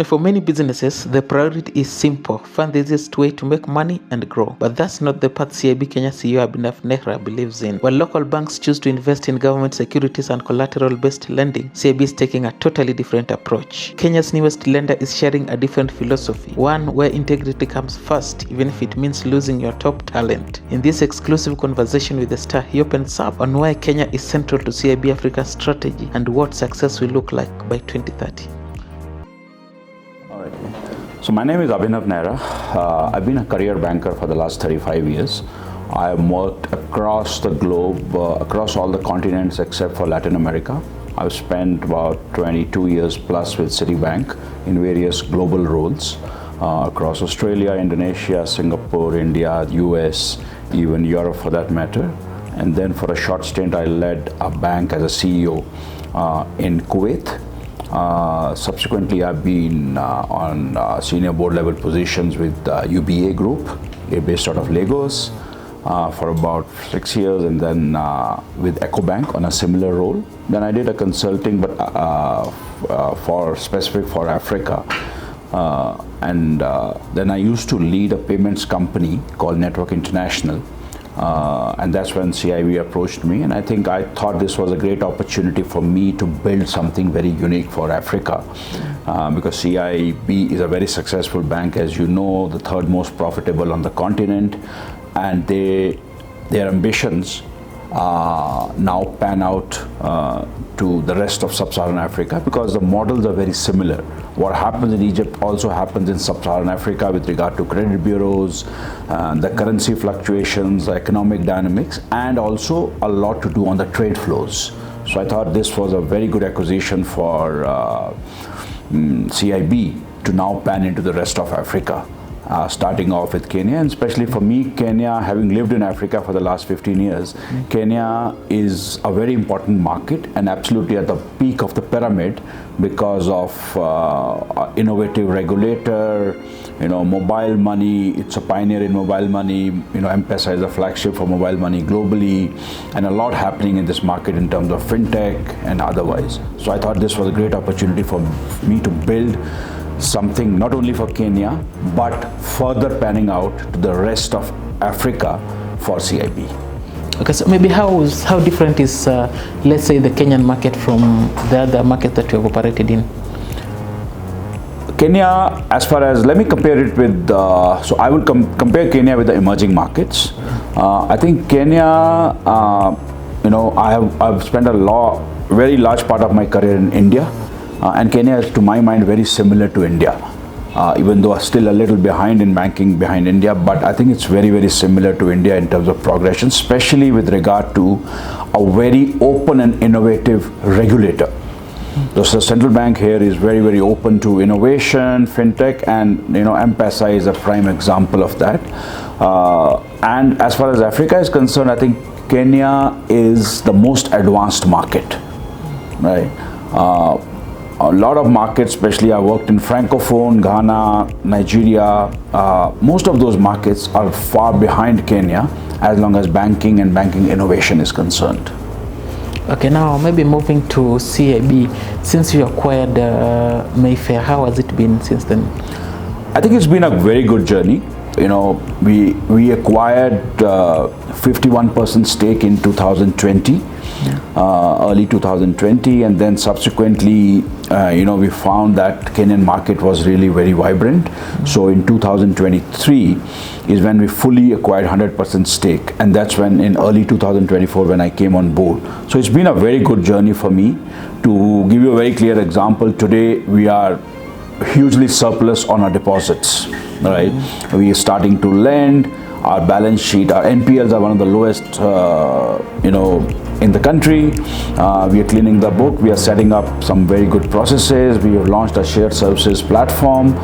For many businesses, the priority is simple: find the easiest way to make money and grow. But that's not the path CIB Kenya CEO Abhinav NEHRA believes in. While local banks choose to invest in government securities and collateral-based lending, CIB is taking a totally different approach. Kenya's newest lender is sharing a different philosophy, one where integrity comes first, even if it means losing your top talent. In this exclusive conversation with the Star, he opens up on why Kenya is central to CIB Africa's strategy and what success will look like by 2030. So my name is Abhinav NEHRA. I've been a career banker for the last 35 years. I have worked across the globe, across all the continents except for Latin America. I've spent about 22 years plus with Citibank in various global roles across Australia, Indonesia, Singapore, India, US, even Europe for that matter. And then for a short stint, I led a bank as a CEO in Kuwait. Subsequently, I've been on senior board level positions with UBA Group, based out of Lagos, for about 6 years, and then with EcoBank on a similar role. Then I did a consulting, but specific for Africa. Then I used to lead a payments company called Network International. And that's when CIB approached me, and I thought this was a great opportunity for me to build something very unique for Africa, because CIB is a very successful bank, as you know, the third most profitable on the continent, and their ambitions now pan out to the rest of sub-Saharan Africa, because the models are very similar. What happens in Egypt also happens in sub-Saharan Africa with regard to credit bureaus, the currency fluctuations, the economic dynamics, and also a lot to do on the trade flows. So I thought this was a very good acquisition for CIB to now pan into the rest of Africa. Starting off with Kenya, and especially for me, Kenya, having lived in Africa for the last 15 years, Kenya is a very important market and absolutely at the peak of the pyramid because of innovative regulator, mobile money. It's a pioneer in mobile money. M-Pesa is a flagship for mobile money globally, and a lot happening in this market in terms of fintech and otherwise. So I thought this was a great opportunity for me to build something not only for Kenya, but further panning out to the rest of Africa for CIB. Okay, so maybe how different is, let's say, the Kenyan market from the other market that you have operated in? Kenya, as far as, let me compare it with, so I will compare Kenya with the emerging markets. I think Kenya, I've spent very large part of my career in India. And Kenya is, to my mind, very similar to India, even though still a little behind in banking behind India, but I think it's very, very similar to India in terms of progression, especially with regard to a very open and innovative regulator. The central bank here is very, very open to innovation, fintech, and M-Pesa is a prime example of that. And as far as Africa is concerned, I think Kenya is the most advanced market, right? A lot of markets, especially I worked in Francophone, Ghana, Nigeria, most of those markets are far behind Kenya as long as banking and banking innovation is concerned. Okay, now maybe moving to CIB, since you acquired Mayfair, how has it been since then? I think it's been a very good journey. We acquired 51% stake in 2020. Early 2020, and then subsequently we found that Kenyan market was really very vibrant. So in 2023 is when we fully acquired 100% stake, and that's when in early 2024 when I came on board. So it's been a very good journey for me. To give you a very clear example, today we are hugely surplus on our deposits, right? We are starting to lend. Our balance sheet, our NPLs are one of the lowest in the country. We are cleaning the book. We are setting up some very good processes. We have launched a shared services platform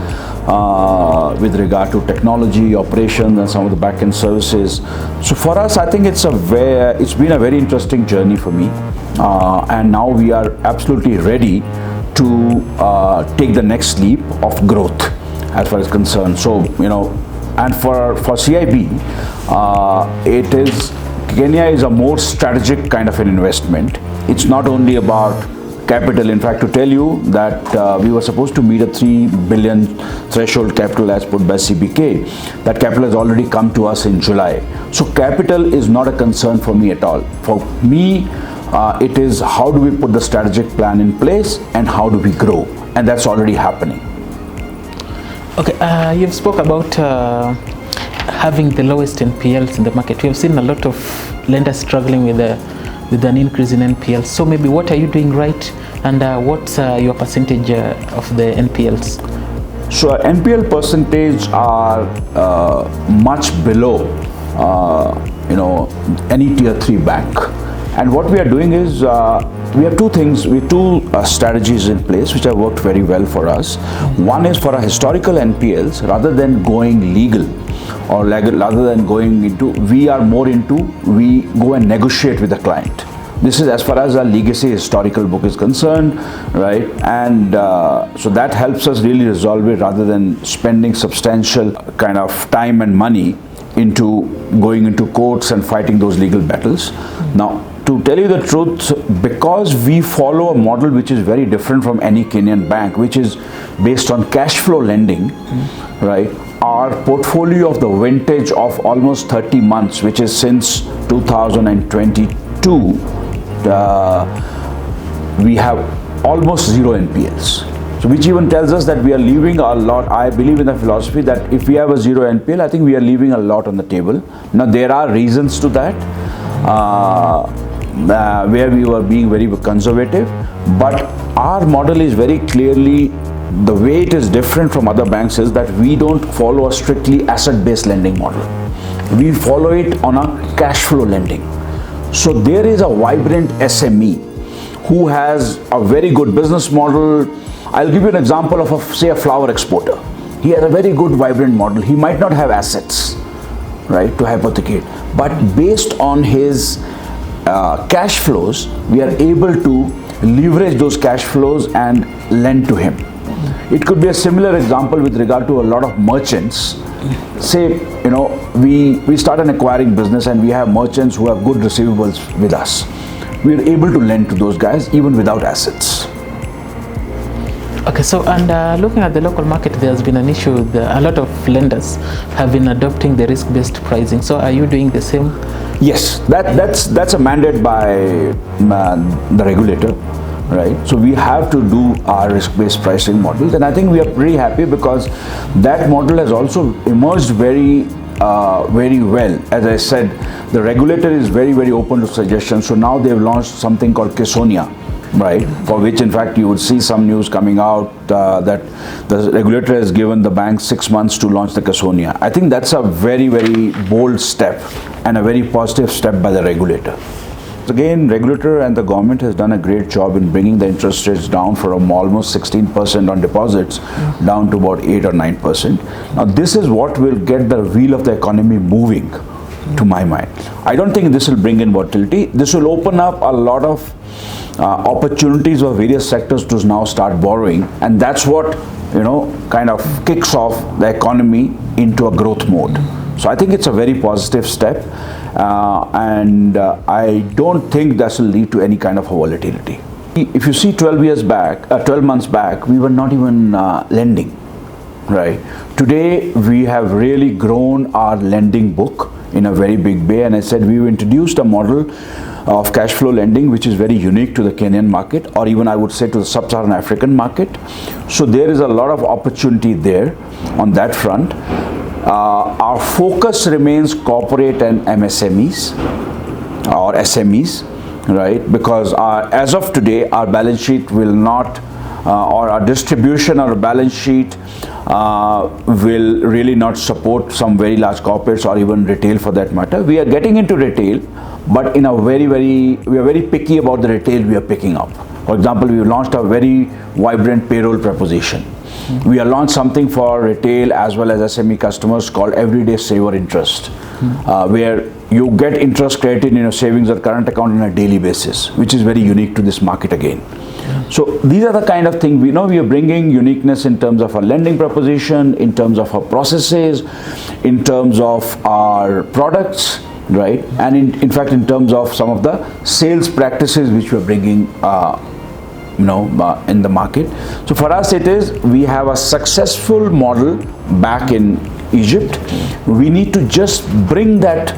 with regard to technology, operations, and some of the back-end services. So for us, I think it's been a very interesting journey for me. And now we are absolutely ready to take the next leap of growth as far as concerned. So, and for CIB, Kenya is a more strategic kind of an investment. It's not only about capital. In fact, to tell you that we were supposed to meet a 3 billion threshold capital as put by CBK. That capital has already come to us in July. So capital is not a concern for me at all. For me, it is how do we put the strategic plan in place and how do we grow, and that's already happening. Okay, you've spoke about having the lowest NPLs in the market. We have seen a lot of lenders struggling with an increase in NPLs. So maybe what are you doing right, and what's your percentage of the NPLs? So our NPL percentage are much below any tier 3 bank. And what we are doing is we have two things, we have two strategies in place which have worked very well for us. One is for our historical NPLs, rather than going legal or rather than going into, we are more into, we go and negotiate with the client. This is as far as our legacy historical book is concerned, right? And so that helps us really resolve it rather than spending substantial kind of time and money into going into courts and fighting those legal battles. Now, to tell you the truth, because we follow a model which is very different from any Kenyan bank, which is based on cash flow lending, right? Our portfolio of the vintage of almost 30 months, which is since 2022, we have almost zero NPLs. So which even tells us that we are leaving a lot. I believe in the philosophy that if we have a zero NPL, I think we are leaving a lot on the table. Now there are reasons to that, where we were being very conservative, but our model is very clearly, the way it is different from other banks is that we don't follow a strictly asset-based lending model. We follow it on a cash flow lending. So there is a vibrant SME who has a very good business model. I'll give you an example of say a flower exporter. He has a very good vibrant model. He might not have assets, right, to hypothecate, but based on his cash flows, we are able to leverage those cash flows and lend to him. It could be a similar example with regard to a lot of merchants. Say, we start an acquiring business and we have merchants who have good receivables with us. We are able to lend to those guys even without assets. Okay, so and looking at the local market, there's been an issue with a lot of lenders have been adopting the risk-based pricing. So are you doing the same? Yes, that's a mandate by the regulator, right? So we have to do our risk-based pricing models, and I think we are pretty happy because that model has also emerged very well. As I said, the regulator is very, very open to suggestions. So now they've launched something called Kesonia, right? For which, in fact, you would see some news coming out that the regulator has given the bank 6 months to launch the Kesonia. I think that's a very, very bold step and a very positive step by the regulator. Again, regulator and the government has done a great job in bringing the interest rates down from almost 16% on deposits down to about 8 or 9%. Now, this is what will get the wheel of the economy moving, to my mind. I don't think this will bring in volatility. This will open up a lot of opportunities for various sectors to now start borrowing, and that's what kind of kicks off the economy into a growth mode. So I think it's a very positive step, and I don't think that will lead to any kind of volatility. If you see 12 months back, we were not even lending, right? Today we have really grown our lending book in a very big way, and I said we've introduced a model of cash flow lending which is very unique to the Kenyan market, or even I would say to the sub-Saharan African market. So there is a lot of opportunity there on that front. Our focus remains corporate and MSMEs or SMEs, right? Because as of today, our balance sheet will not, or our distribution or balance sheet will really not support some very large corporates or even retail for that matter. We are getting into retail, but in a we are very picky about the retail we are picking up. For example, we launched a very vibrant payroll proposition. We have launched something for retail as well as SME customers called Everyday Saver Interest, where you get interest credited in your savings or current account on a daily basis, which is very unique to this market again. So these are the kind of things we are bringing uniqueness in terms of our lending proposition, in terms of our processes, in terms of our products, right? And in fact, in terms of some of the sales practices which we are bringing in the market. So for us it is, we have a successful model back in Egypt. We need to just bring that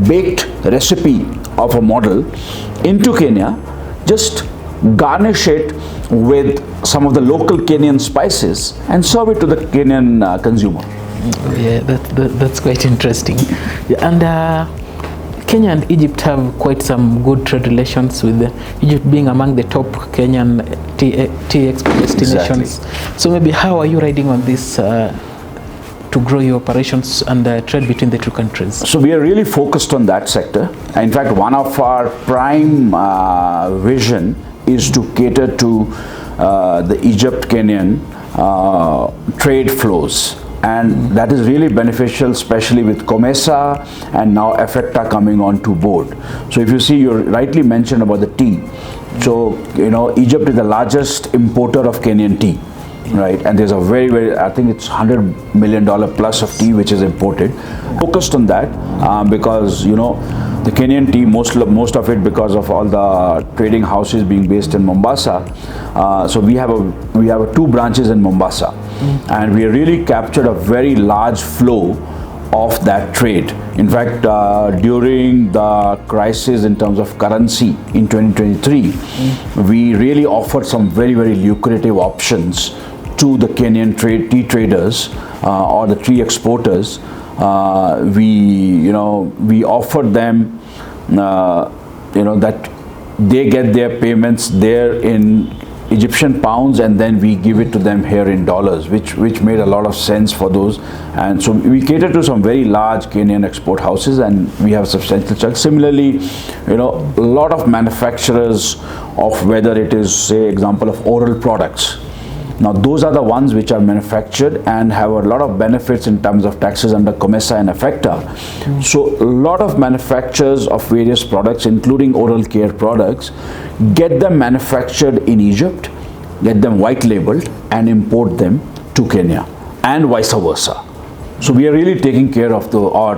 baked recipe of a model into Kenya, just garnish it with some of the local Kenyan spices and serve it to the Kenyan consumer. Yeah, that's quite interesting. Yeah, and Kenya and Egypt have quite some good trade relations, with Egypt being among the top Kenyan tea export destinations. Exactly. So maybe how are you riding on this to grow your operations and trade between the two countries? So we are really focused on that sector. In fact, one of our prime vision is to cater to the Egypt-Kenyan trade flows. And that is really beneficial, especially with COMESA and now EFFECTA coming on to board. So if you see, you rightly mentioned about the tea. So, Egypt is the largest importer of Kenyan tea, right? And there's a very, I think it's $100 million plus of tea which is imported. Focused on that because, the Kenyan tea, most of it because of all the trading houses being based in Mombasa. So we have 2 branches in Mombasa. And we really captured a very large flow of that trade. In fact, during the crisis in terms of currency in 2023, we really offered some very, very lucrative options to the Kenyan tea traders or the tea exporters. We offered them, that they get their payments there in Egyptian pounds, and then we give it to them here in dollars, which made a lot of sense for those. And so we cater to some very large Kenyan export houses, and we have substantial chunks. Similarly, a lot of manufacturers of, whether it is, say, example of oral products. Now those are the ones which are manufactured and have a lot of benefits in terms of taxes under COMESA and EFFECTA. So a lot of manufacturers of various products, including oral care products, get them manufactured in Egypt, get them white labeled and import them to Kenya, and vice versa. So we are really taking care of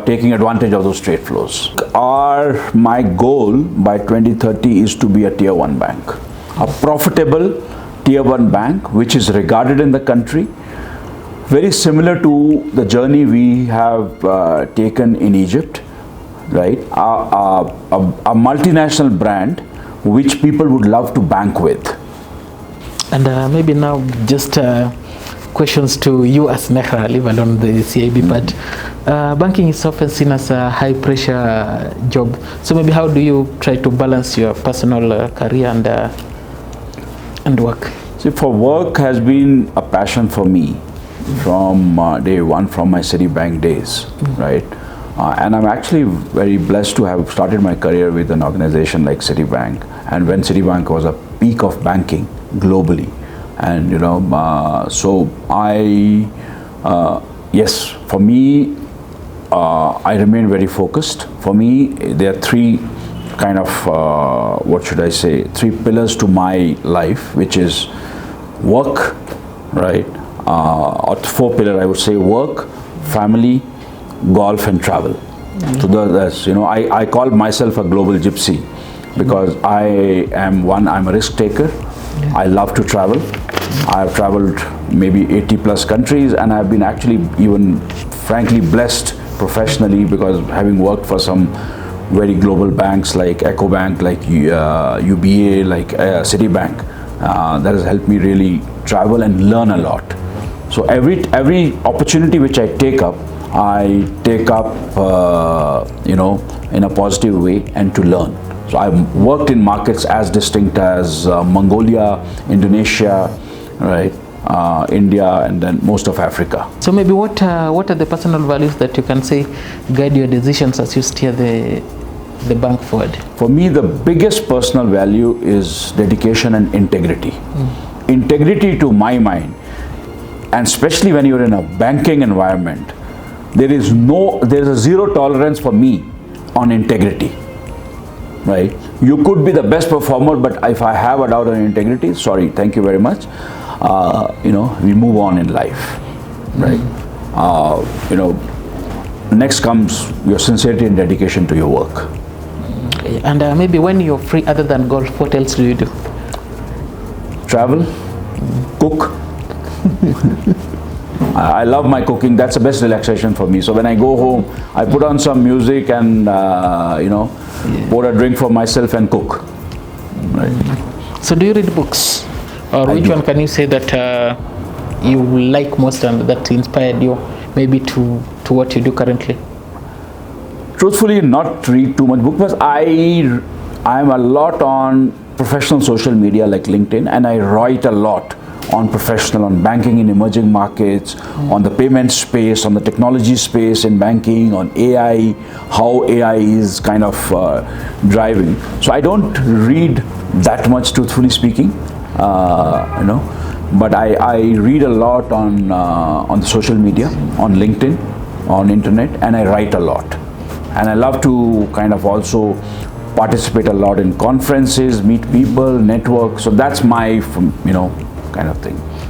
taking advantage of those trade flows. My goal by 2030 is to be a tier 1 bank, a profitable tier 1 bank which is regarded in the country, very similar to the journey we have taken in Egypt, right? A multinational brand which people would love to bank with. And maybe now just questions to you as NEHRA, leave alone the CIB part. Banking is often seen as a high pressure job. So maybe how do you try to balance your personal career and work? See, for work has been a passion for me from day one, from my Citibank days, right? And I'm actually very blessed to have started my career with an organization like Citibank, and when Citibank was a peak of banking globally. And so yes, for me, I remain very focused. For me, there are 3 kind of, 3 pillars to my life, which is work, right? Or 4 pillars, I would say: work, family, golf and travel. So that's, I call myself a global gypsy because I'm a risk taker. I love to travel. I've traveled maybe 80 plus countries, and I've been actually even frankly blessed professionally because having worked for some very global banks like EcoBank, like UBA, like Citibank, that has helped me really travel and learn a lot. So every opportunity which I take up in a positive way and to learn. So I've worked in markets as distinct as Mongolia, Indonesia, right, India, and then most of Africa. So maybe what are the personal values that you can say guide your decisions as you steer the bank forward? For me, the biggest personal value is dedication and integrity. Integrity, to my mind, and especially when you're in a banking environment, there is a zero tolerance for me on integrity, right? You could be the best performer, but if I have a doubt on integrity, sorry, thank you very much. We move on in life, right? Next comes your sincerity and dedication to your work. And maybe when you're free, other than golf, what else do you do? travel, cook. I love my cooking. That's the best relaxation for me. So when I go home, I put on some music and pour a drink for myself and cook. Right. So do you read books, or which one can you say that you like most and that inspired you maybe to what you do currently? Truthfully, not read too much book, because I'm a lot on professional social media like LinkedIn, and I write a lot on professional, on banking in emerging markets, on the payment space, on the technology space in banking, on AI, how AI is kind of driving. So I don't read that much, truthfully speaking, but I read a lot on the social media, on LinkedIn, on internet, and I write a lot. And I love to kind of also participate a lot in conferences, meet people, network. So that's my, kind of thing.